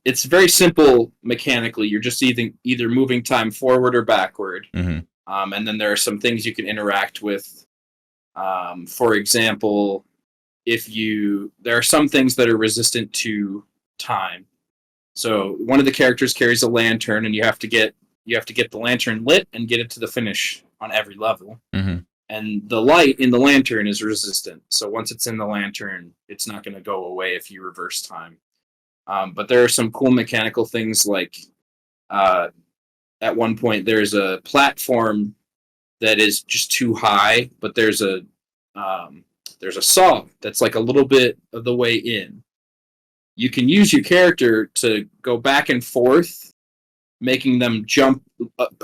it's very simple mechanically. You're just either moving time forward or backward. Mhm. And then there are some things you can interact with. For example, there are some things that are resistant to time. So one of the characters carries a lantern, and you have to get the lantern lit and get it to the finish on every level. Mm-hmm. And the light in the lantern is resistant. So once it's in the lantern, it's not going to go away if you reverse time. But there are some cool mechanical things, like at one point there's a platform that is just too high, but there's a saw that's like a little bit of the way in. You can use your character to go back and forth, making them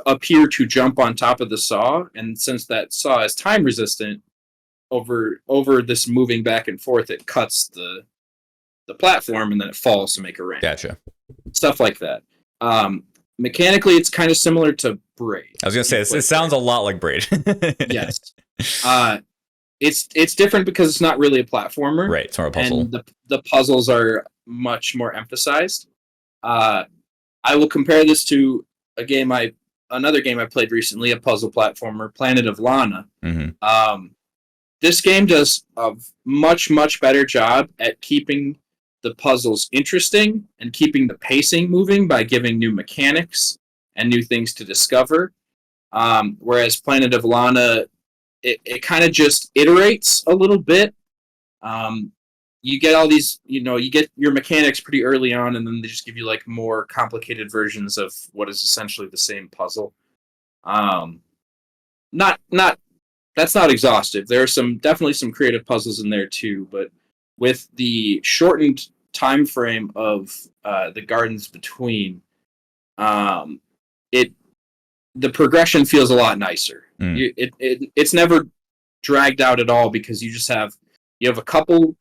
appear to jump on top of the saw. And since that saw is time resistant, over this moving back and forth, it cuts the platform, and then it falls to make a ramp. Gotcha. Stuff like that. Mechanically, it's kind of similar to Braid. I was gonna say it sounds a lot like Braid. Yes. It's different because it's not really a platformer. Right, it's more a puzzle. And the puzzles are much more emphasized. I will compare this to another game I played recently, a puzzle platformer, Planet of Lana. Mm-hmm. This game does a much, much better job at keeping the puzzles interesting and keeping the pacing moving by giving new mechanics and new things to discover. Whereas Planet of Lana, it kind of just iterates a little bit. You get all these, you get your mechanics pretty early on, and then they just give you like more complicated versions of what is essentially the same puzzle. That's not exhaustive. There are definitely some creative puzzles in there too, but with the shortened time frame of the Gardens Between, the progression feels a lot nicer. It's never dragged out at all, because you have a couple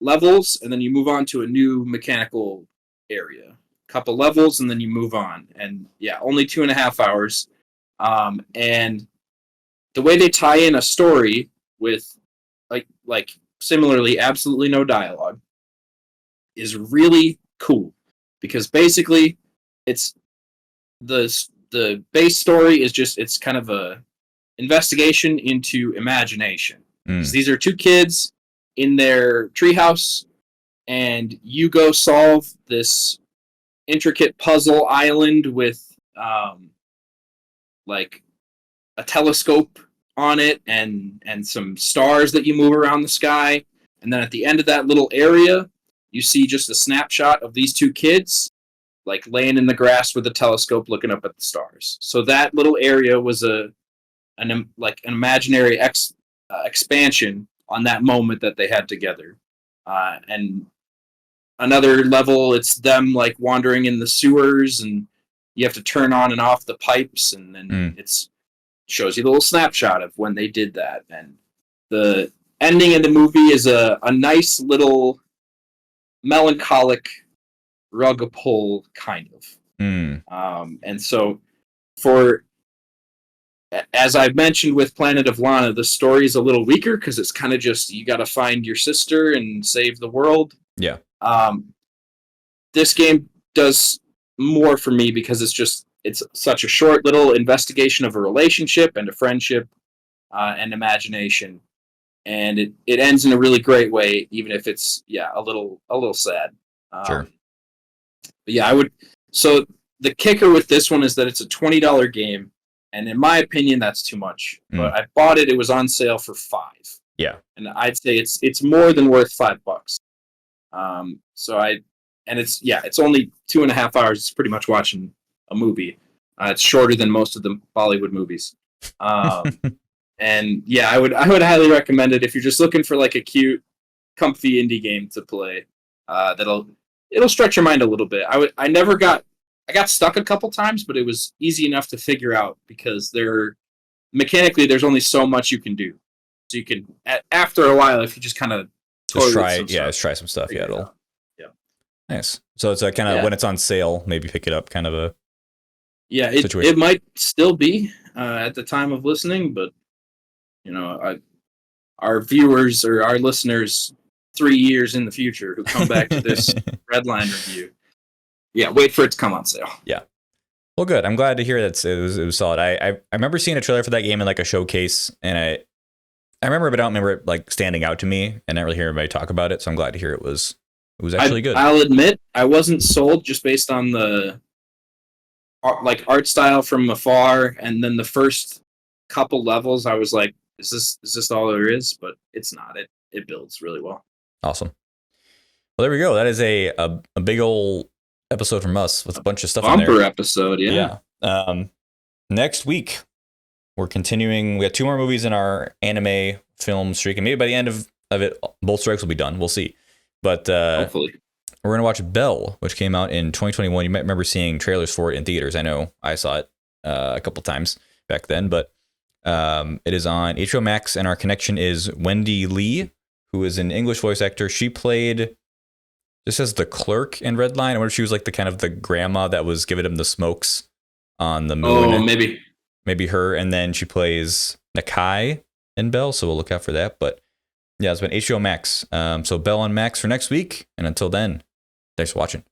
levels, and then you move on to a new mechanical area. Couple levels, and then you move on. And yeah, only 2.5 hours. And the way they tie in a story with like similarly absolutely no dialogue is really cool, because basically it's the base story is just, it's kind of a investigation into imagination. These are two kids in their treehouse, and you go solve this intricate puzzle island with like a telescope on it and some stars that you move around the sky. And then at the end of that little area, you see just a snapshot of these two kids like laying in the grass with a telescope looking up at the stars. So that little area was an imaginary expansion on that moment that they had together. And another level, it's them like wandering in the sewers, and you have to turn on and off the pipes, and then it's shows you the little snapshot of when they did that. And the ending of the movie is a nice little melancholic rug pull kind of. And so as I mentioned with Planet of Lana, the story is a little weaker because it's kind of just, you got to find your sister and save the world. Yeah. This game does more for me because it's such a short little investigation of a relationship and a friendship and imagination, and it ends in a really great way, even if it's a little sad. Sure. But yeah, so the kicker with this one is that it's a $20 game, and in my opinion, that's too much. But I bought it; it was on sale for $5. Yeah. And I'd say it's more than worth $5. It's only 2.5 hours. It's pretty much watching a movie. It's shorter than most of the Bollywood movies. And yeah, I would highly recommend it if you're just looking for like a cute, comfy indie game to play. It'll stretch your mind a little bit. I got stuck a couple times, but it was easy enough to figure out because mechanically there's only so much you can do. So you can after a while, if you just kind of let's try some stuff. Yeah, yeah, nice. So it's kind of when it's on sale, maybe pick it up. Kind of a it might still be at the time of listening, but our viewers or our listeners 3 years in the future who come back to this Redline review, wait for it to come on sale. Yeah. Well, good. I'm glad to hear that it was solid. I remember seeing a trailer for that game in like a showcase, and I remember, but I don't remember it like standing out to me, and not really hear anybody talk about it. So I'm glad to hear it was actually good. I'll admit I wasn't sold just based on the art style from afar, and then the first couple levels I was like, is this all there is? But it's not. It builds really well. Awesome. Well, there we go. That is a big old episode from us with a bunch of stuff on there. Bumper episode, yeah. Next week we're continuing. We have 2 more movies in our anime film streak, and maybe by the end of it, both strikes will be done. We'll see. But hopefully. We're going to watch Belle, which came out in 2021. You might remember seeing trailers for it in theaters. I know I saw it a couple times back then, but it is on HBO Max, and our connection is Wendy Lee, who is an English voice actor. She played, just as the clerk in Redline. I wonder if she was like the grandma that was giving him the smokes on the moon. Oh, maybe her. And then she plays Nakai in Belle, so we'll look out for that. But yeah, it's been HBO Max. So Belle on Max for next week. And until then, thanks for watching.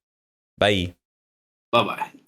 Bye. Bye-bye.